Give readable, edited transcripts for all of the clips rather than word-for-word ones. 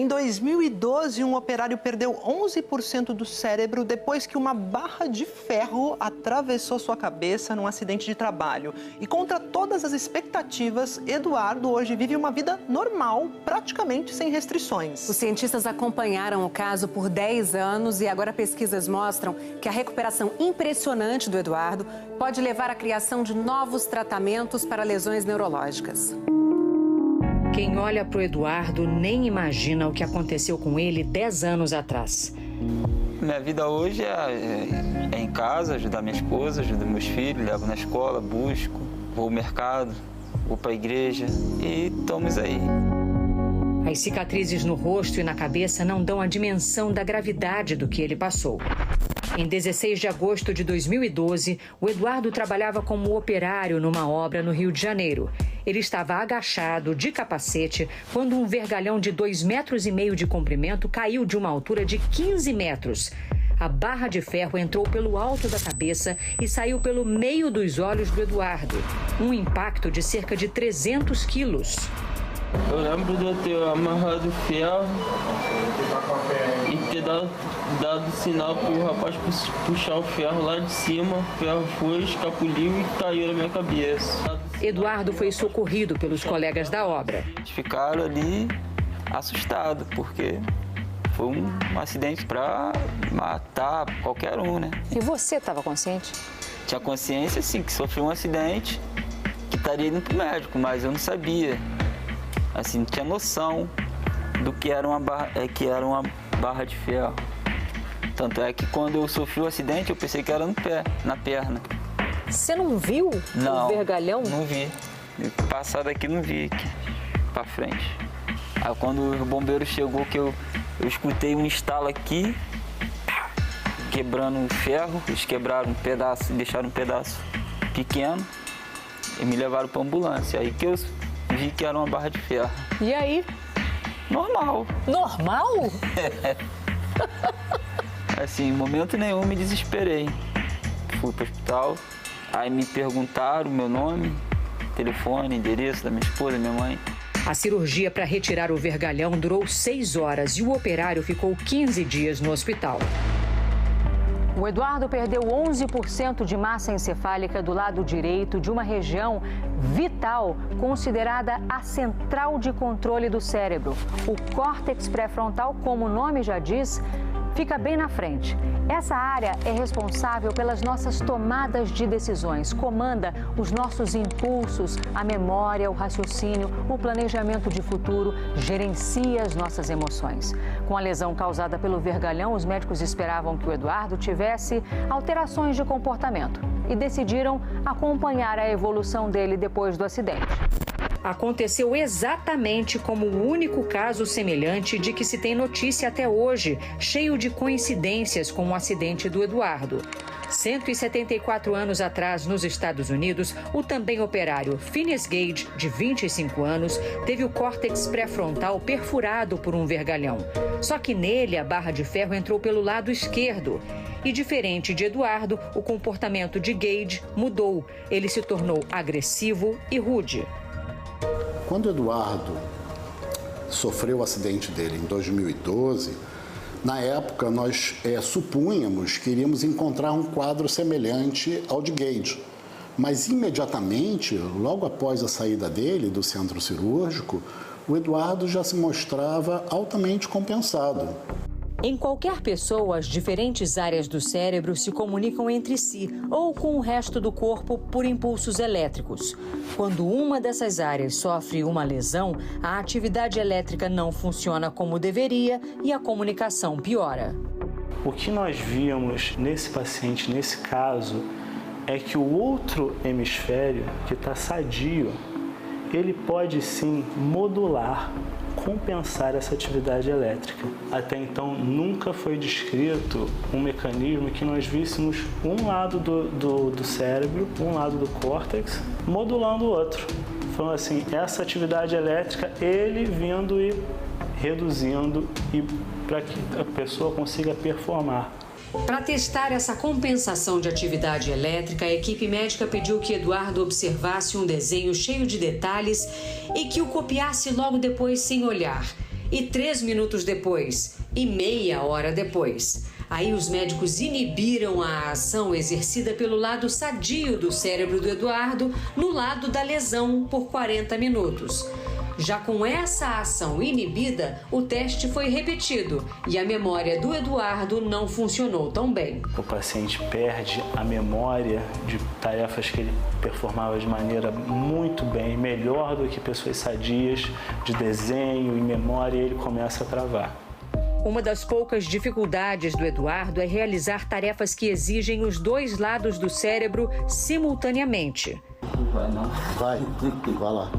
Em 2012, um operário perdeu 11% do cérebro depois que uma barra de ferro atravessou sua cabeça num acidente de trabalho. E contra todas as expectativas, Eduardo hoje vive uma vida normal, praticamente sem restrições. Os cientistas acompanharam o caso por 10 anos e agora pesquisas mostram que a recuperação impressionante do Eduardo pode levar à criação de novos tratamentos para lesões neurológicas. Quem olha para o Eduardo nem imagina o que aconteceu com ele 10 anos atrás. Minha vida hoje é em casa, ajudar minha esposa, ajudar meus filhos, levo na escola, busco, vou ao mercado, vou para a igreja e estamos aí. As cicatrizes no rosto e na cabeça não dão a dimensão da gravidade do que ele passou. Em 16 de agosto de 2012, o Eduardo trabalhava como operário numa obra no Rio de Janeiro. Ele estava agachado, de capacete, quando um vergalhão de 2,5 metros de comprimento caiu de uma altura de 15 metros. A barra de ferro entrou pelo alto da cabeça e saiu pelo meio dos olhos do Eduardo. Um impacto de cerca de 300 quilos. Eu lembro de eu ter amarrado o ferro e ter dado sinal para o rapaz puxar o ferro lá de cima. O ferro foi, escapuliu e caiu na minha cabeça. Eduardo foi socorrido pelos colegas da obra. Eles ficaram ali assustados, porque foi um acidente para matar qualquer um, né? E você estava consciente? Tinha consciência, sim, que sofreu um acidente, que estaria indo para o médico, mas eu não sabia. Assim, não tinha noção do que era uma barra de ferro. Tanto é que quando eu sofri o acidente, eu pensei que era no pé, na perna. Você não viu o vergalhão? Não vi. Passar daqui não vi aqui pra frente. Aí quando o bombeiro chegou, que eu escutei um estalo aqui, quebrando o ferro, eles quebraram um pedaço, deixaram um pedaço pequeno e me levaram pra ambulância. Aí que eu vi que era uma barra de ferro. E aí? Normal. Normal? Assim, em momento nenhum me desesperei. Fui pro hospital, aí me perguntaram o meu nome, telefone, endereço da minha esposa, minha mãe. A cirurgia para retirar o vergalhão durou 6 horas e o operário ficou 15 dias no hospital. O Eduardo perdeu 11% de massa encefálica do lado direito de uma região vital, considerada a central de controle do cérebro. O córtex pré-frontal, como o nome já diz, fica bem na frente. Essa área é responsável pelas nossas tomadas de decisões, comanda os nossos impulsos, a memória, o raciocínio, o planejamento de futuro, gerencia as nossas emoções. Com a lesão causada pelo vergalhão, os médicos esperavam que o Eduardo tivesse alterações de comportamento e decidiram acompanhar a evolução dele depois do acidente. Aconteceu exatamente como o único caso semelhante de que se tem notícia até hoje, cheio de coincidências com o acidente do Eduardo. 174 anos atrás, nos Estados Unidos, o também operário Phineas Gage, de 25 anos, teve o córtex pré-frontal perfurado por um vergalhão. Só que nele, a barra de ferro entrou pelo lado esquerdo. E diferente de Eduardo, o comportamento de Gage mudou. Ele se tornou agressivo e rude. Quando o Eduardo sofreu o acidente dele em 2012, na época nós supunhamos que iríamos encontrar um quadro semelhante ao de Gage. Mas imediatamente, logo após a saída dele do centro cirúrgico, o Eduardo já se mostrava altamente compensado. Em qualquer pessoa, as diferentes áreas do cérebro se comunicam entre si ou com o resto do corpo por impulsos elétricos. Quando uma dessas áreas sofre uma lesão, a atividade elétrica não funciona como deveria e a comunicação piora. O que nós víamos nesse paciente, nesse caso, é que o outro hemisfério, que está sadio, ele pode sim modular, compensar essa atividade elétrica. Até então, nunca foi descrito um mecanismo que nós víssemos um lado do cérebro, um lado do córtex, modulando o outro. Falando assim, essa atividade elétrica, ele vindo e reduzindo e para que a pessoa consiga performar. Para testar essa compensação de atividade elétrica, a equipe médica pediu que Eduardo observasse um desenho cheio de detalhes e que o copiasse logo depois sem olhar. e 3 minutos depois, e meia hora depois. Aí os médicos inibiram a ação exercida pelo lado sadio do cérebro do Eduardo no lado da lesão por 40 minutos. Já com essa ação inibida, o teste foi repetido e a memória do Eduardo não funcionou tão bem. O paciente perde a memória de tarefas que ele performava de maneira muito bem, melhor do que pessoas sadias, de desenho e memória, e ele começa a travar. Uma das poucas dificuldades do Eduardo é realizar tarefas que exigem os dois lados do cérebro simultaneamente. Vai lá.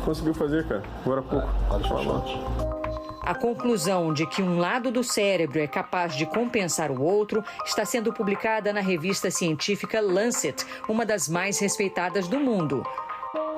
Conseguiu fazer, cara, agora há pouco. A conclusão de que um lado do cérebro é capaz de compensar o outro está sendo publicada na revista científica Lancet, uma das mais respeitadas do mundo.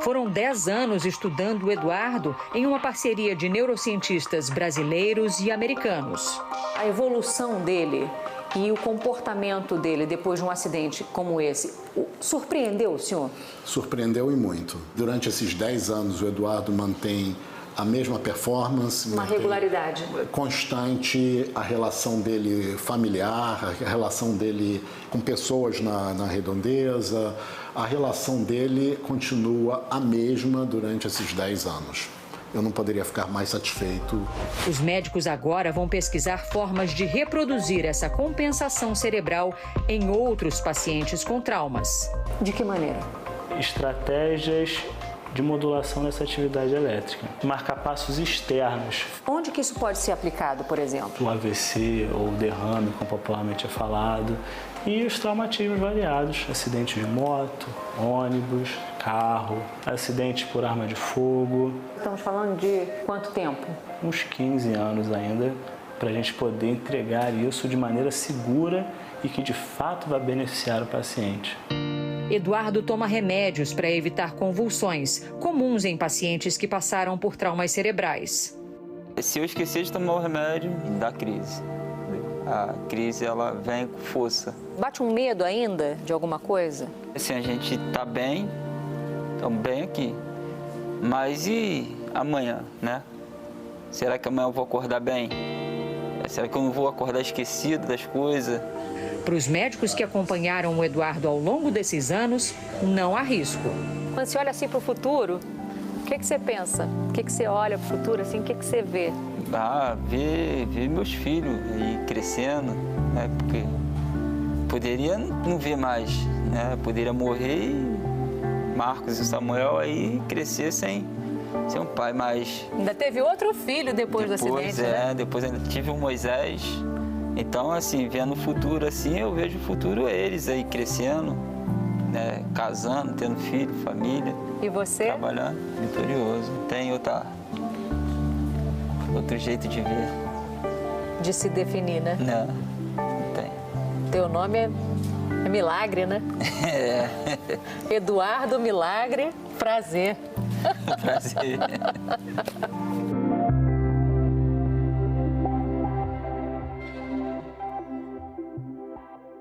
Foram 10 anos estudando o Eduardo em uma parceria de neurocientistas brasileiros e americanos. A evolução dele e o comportamento dele depois de um acidente como esse, surpreendeu o senhor? Surpreendeu e muito. Durante esses 10 anos, o Eduardo mantém a mesma performance. Uma regularidade. Constante, a relação dele familiar, a relação dele com pessoas na redondeza, a relação dele continua a mesma durante esses 10 anos. Eu não poderia ficar mais satisfeito. Os médicos agora vão pesquisar formas de reproduzir essa compensação cerebral em outros pacientes com traumas. De que maneira? Estratégias de modulação dessa atividade elétrica. Marcapassos externos. Onde que isso pode ser aplicado, por exemplo? O AVC ou o derrame, como popularmente é falado. E os traumatismos variados, acidente de moto, ônibus, carro, acidente por arma de fogo. Estamos falando de quanto tempo? Uns 15 anos ainda, para a gente poder entregar isso de maneira segura e que de fato vai beneficiar o paciente. Eduardo toma remédios para evitar convulsões, comuns em pacientes que passaram por traumas cerebrais. Se eu esquecer de tomar o remédio, me dá crise. A crise, ela vem com força. Bate um medo ainda de alguma coisa? Assim, a gente tá bem, estamos bem aqui. Mas e amanhã, né? Será que amanhã eu vou acordar bem? Será que eu não vou acordar esquecido das coisas? Para os médicos que acompanharam o Eduardo ao longo desses anos, não há risco. Quando você olha assim para o futuro, o que você pensa? O que você olha para o futuro, assim, o que você vê? Ver meus filhos aí crescendo, né? Porque poderia não ver mais, né? Poderia morrer e Marcos e Samuel aí crescer sem um pai, mas... Ainda teve outro filho depois do acidente, né? Depois ainda tive o Moisés. Então, assim, vendo o futuro assim, eu vejo o futuro eles aí crescendo, né? Casando, tendo filho, família. E você? Trabalhando, vitorioso. Tem outro jeito de ver. De se definir, né? Não tem. Teu nome é Milagre, né? É. Eduardo Milagre, prazer. Prazer.